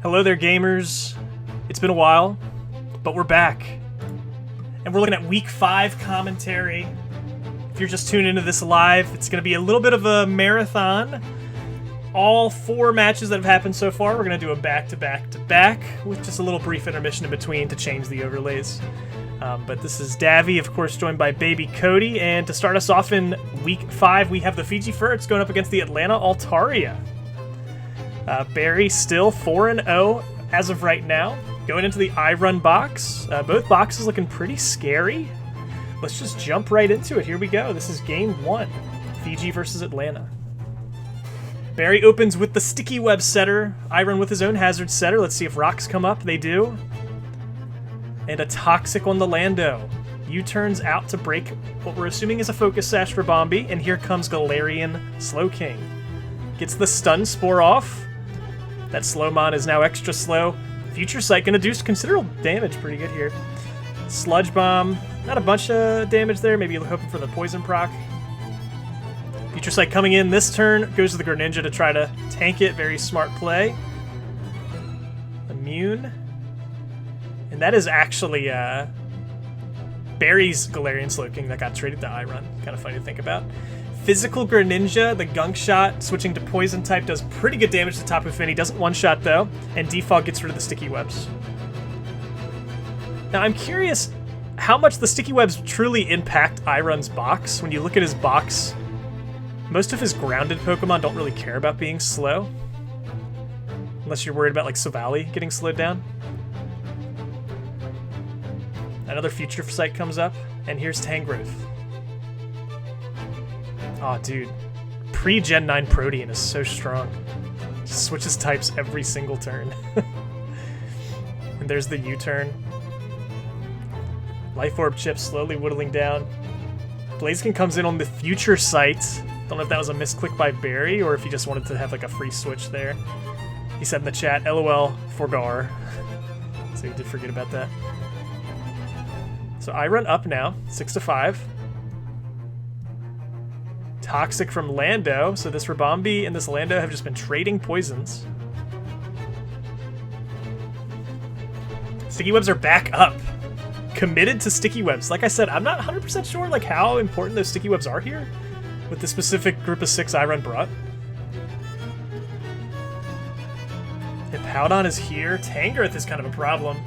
Hello there, gamers. It's been a while, but we're back. And we're looking at Week 5 commentary. If you're just tuning into this live, it's going to be a little bit of a marathon. All 4 matches that have happened so far, we're going to do a back-to-back-to-back with just a little brief intermission in between to change the overlays. But this is Davy, of course, joined by Baby Cody. And to start us off in Week 5, we have the Fiji Furrets going up against the Atlanta Altaria. Barry still 4-0 as of right now. Going into the I-Run box. Both boxes looking pretty scary. Let's just jump right into it. Here we go. This is Game 1. Fiji versus Atlanta. Barry opens with the Sticky Web setter. I-Run with his own hazard setter. Let's see if rocks come up. They do. And a Toxic on the Lando. U-turns out to break what we're assuming is a Focus Sash for Bombi. And here comes Galarian Slowking. Gets the Stun Spore off. That Slowmon is now extra slow. Future Sight gonna do considerable damage, pretty good here. Sludge Bomb, not a bunch of damage there, maybe hoping for the Poison proc. Future Sight coming in this turn, goes to the Greninja to try to tank it, very smart play. Immune. And that is actually Barry's Galarian Slowking that got traded to I-Run. Kind of funny to think about. Physical Greninja, the Gunk Shot, switching to Poison type, does pretty good damage to Tapu Fini. Doesn't one-shot, though. And Defog gets rid of the Sticky Webs. Now, I'm curious how much the Sticky Webs truly impact I-Run's box. When you look at his box, most of his grounded Pokemon don't really care about being slow. Unless you're worried about, like, Savali getting slowed down. Another Future Sight comes up, and here's Tangrowth. Oh, dude. Pre-Gen 9 Protean is so strong. Just switches types every single turn. And there's the U-turn. Life Orb chip slowly whittling down. Blaziken comes in on the Future Sight. Don't know if that was a misclick by Barry or if he just wanted to have like a free switch there. He said in the chat, LOL, Forgar. So he did forget about that. So I run up now, 6-5. Toxic from Lando, so this Rabombi and this Lando have just been trading poisons. Sticky Webs are back up. Committed to Sticky Webs. Like I said, I'm not 100% sure like how important those Sticky Webs are here with the specific group of 6 I-Run brought. Hippowdon is here. Tangrowth is kind of a problem.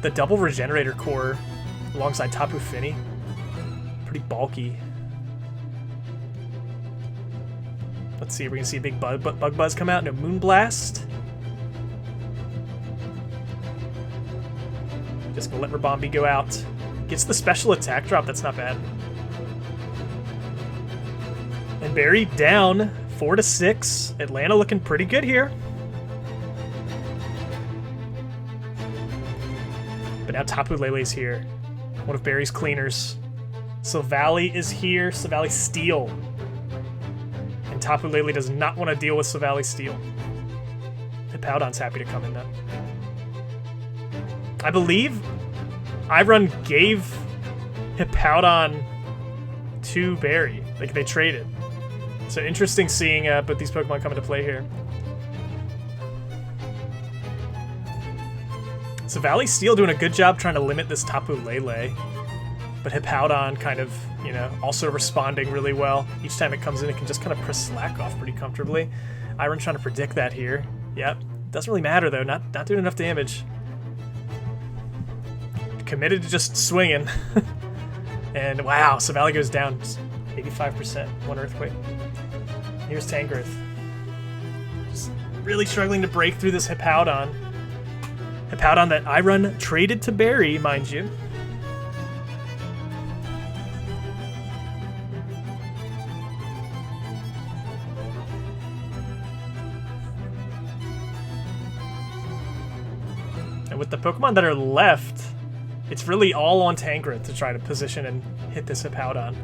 The double Regenerator core alongside Tapu Fini. Pretty bulky. Let's see, we're gonna see a big Bug Buzz come out and a Moonblast. Just gonna let Rabombi go out. Gets the special attack drop, that's not bad. And Barry down 4-6. Atlanta looking pretty good here. But now Tapu Lele's here. One of Barry's cleaners. Savali is here. Savali Steel. And Tapu Lele does not want to deal with Savali Steel. Hippowdon's happy to come in though. I believe I-Run gave Hippowdon to Barry. Like they traded. So interesting seeing both these Pokemon come into play here. Savali Steel doing a good job trying to limit this Tapu Lele. But Hippowdon kind of, you know, also responding really well. Each time it comes in, it can just kind of press slack off pretty comfortably. I-Run trying to predict that here. Yep. Doesn't really matter, though. Not doing enough damage. Committed to just swinging. And wow, Savali goes down 85%. One Earthquake. Here's Tangrowth. Just really struggling to break through this Hippowdon. Hippowdon that I-Run traded to Barry, mind you. And with the Pokemon that are left, it's really all on Tangrowth to try to position and hit this Hippowdon.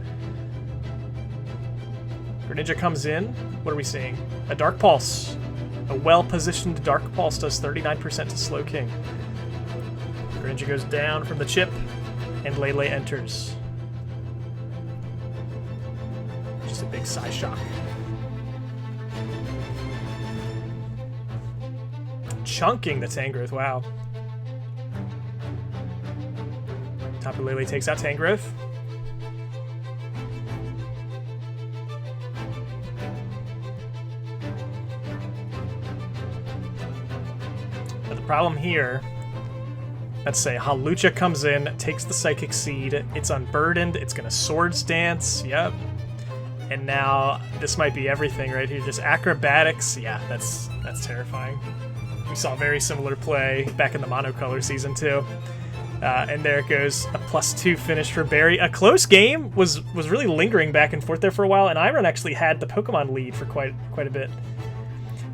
Greninja comes in. What are we seeing? A Dark Pulse. A well-positioned Dark Pulse does 39% to Slowking. Greninja goes down from the chip, and Lele enters. Just a big Psyshock. chunking the Tangrowth. Wow. Tapu Lele takes out Tangrowth. But the problem here, let's say Hawlucha comes in, takes the Psychic Seed, it's unburdened, it's gonna Swords Dance, yep. And now this might be everything right here, just Acrobatics, yeah, that's terrifying. We saw a very similar play back in the Monocolor season too. And there it goes, a +2 finish for Barry. A close game, was really lingering back and forth there for a while, and Iron actually had the Pokemon lead for quite a bit.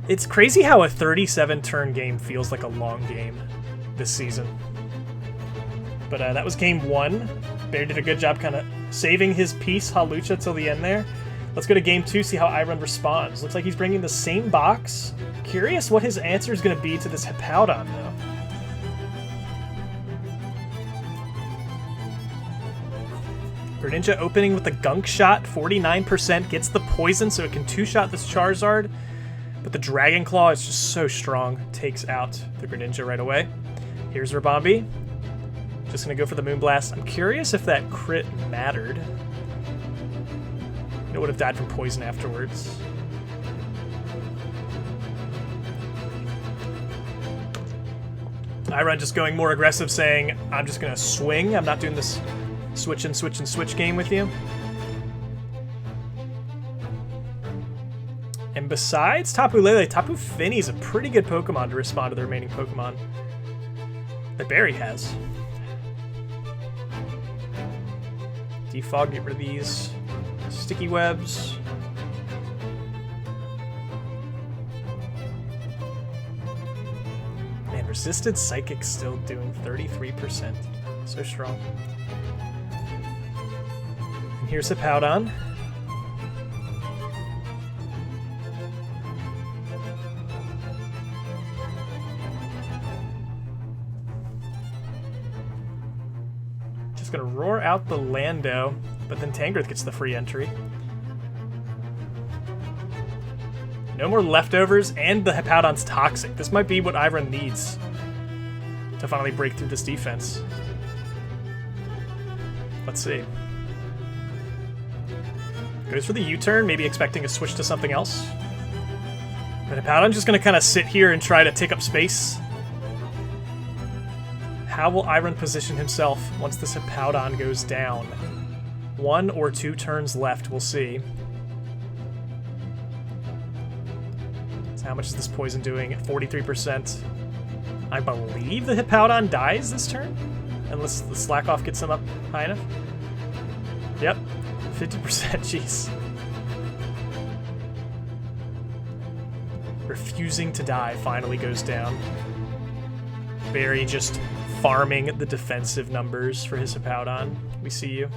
It's crazy how a 37-turn game feels like a long game this season. But that was game 1. Barry did a good job kind of saving his piece, Hawlucha, till the end there. Let's go to game 2, see how Iron responds. Looks like he's bringing the same box. Curious what his answer is going to be to this Hippowdon, though. Greninja opening with the Gunk Shot, 49%, gets the poison so it can 2-shot this Charizard. But the Dragon Claw is just so strong, takes out the Greninja right away. Here's Ribombee. Just gonna go for the Moonblast. I'm curious if that crit mattered. It would have died from poison afterwards. Iron just going more aggressive, saying, I'm just gonna swing. I'm not doing this switch and switch and switch game with you. And besides Tapu Lele, Tapu Fini is a pretty good Pokemon to respond to the remaining Pokemon that Barry has. Defog, get rid of these sticky webs. Man, Resisted Psychic still doing 33%. So strong. And here's Hippowdon. Gonna roar out the Lando, but then Tangrowth gets the free entry. No more leftovers, and the Hippowdon's toxic. This might be what Iron needs to finally break through this defense. Let's see. Goes for the U-turn, maybe expecting a switch to something else. But Hippowdon's just gonna kind of sit here and try to take up space. How will Iron position himself once this Hippowdon goes down? 1 or 2 turns left, we'll see. So how much is this poison doing? 43%. I believe the Hippowdon dies this turn? Unless the Slack Off gets him up high enough. Yep, 50%, jeez. Refusing to die finally goes down. Barry just farming the defensive numbers for his Hippowdon. We see you.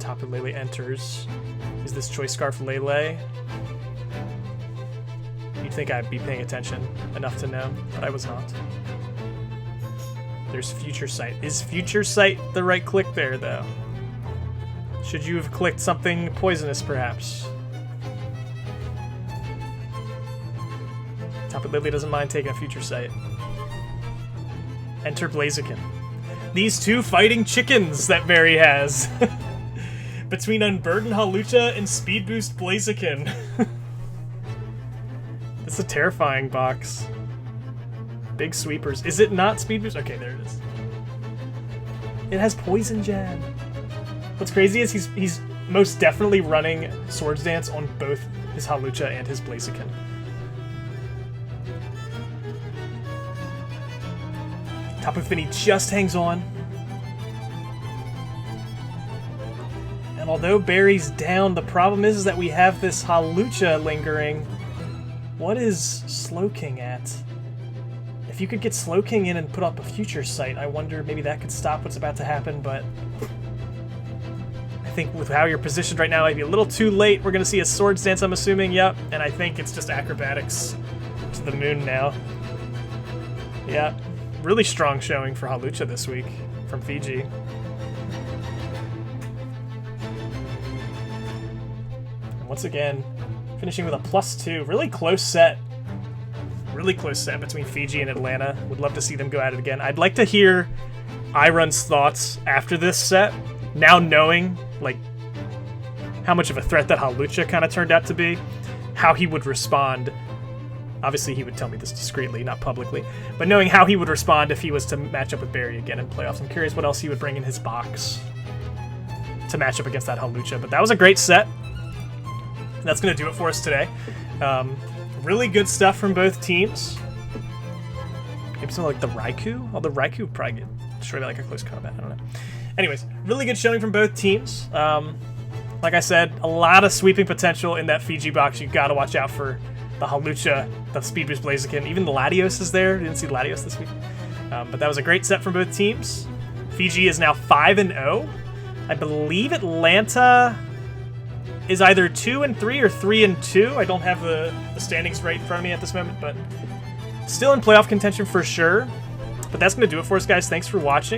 Tapu Lele enters. Is this Choice Scarf Lele? You'd think I'd be paying attention enough to know, but I was not. There's Future Sight. Is Future Sight the right click there, though? Should you have clicked something poisonous, perhaps? Tapu Lele doesn't mind taking a Future Sight. Enter Blaziken. These two fighting chickens that Barry has. Between Unburdened Hawlucha and Speed Boost Blaziken. This is a terrifying box. Big sweepers. Is it not Speed Boost? Okay, there it is. It has Poison Jab. What's crazy is he's most definitely running Swords Dance on both his Hawlucha and his Blaziken. Tapu Fini just hangs on. And although Barry's down, the problem is that we have this Hawlucha lingering. What is Slowking at? If you could get Slowking in and put up a Future Sight, I wonder maybe that could stop what's about to happen, but I think with how you're positioned right now, it might be a little too late. We're going to see a Swords Dance, I'm assuming, yep, and I think it's just Acrobatics to the moon now. Yeah, really strong showing for Hawlucha this week from Fiji. And once again, finishing with a +2. Really close set. Really close set between Fiji and Atlanta. Would love to see them go at it again. I'd like to hear Iron's thoughts after this set, now knowing like how much of a threat that Hawlucha kind of turned out to be, how he would respond. Obviously, he would tell me this discreetly, not publicly, but knowing how he would respond if he was to match up with Barry again in playoffs. I'm curious what else he would bring in his box to match up against that Hawlucha. But that was a great set. That's going to do it for us today. Really good stuff from both teams. Maybe something like the Raikou? Well, the Raikou would probably get destroyed by like a close combat. I don't know. Anyways, really good showing from both teams. Like I said, a lot of sweeping potential in that Fiji box. You've got to watch out for the Hawlucha, the Speed Boost Blaziken. Even the Latios is there. Didn't see Latios this week. But that was a great set from both teams. Fiji is now 5-0. I believe Atlanta is either 2-3 or 3-2. I don't have the standings right in front of me at this moment, but still in playoff contention for sure. But that's going to do it for us, guys. Thanks for watching.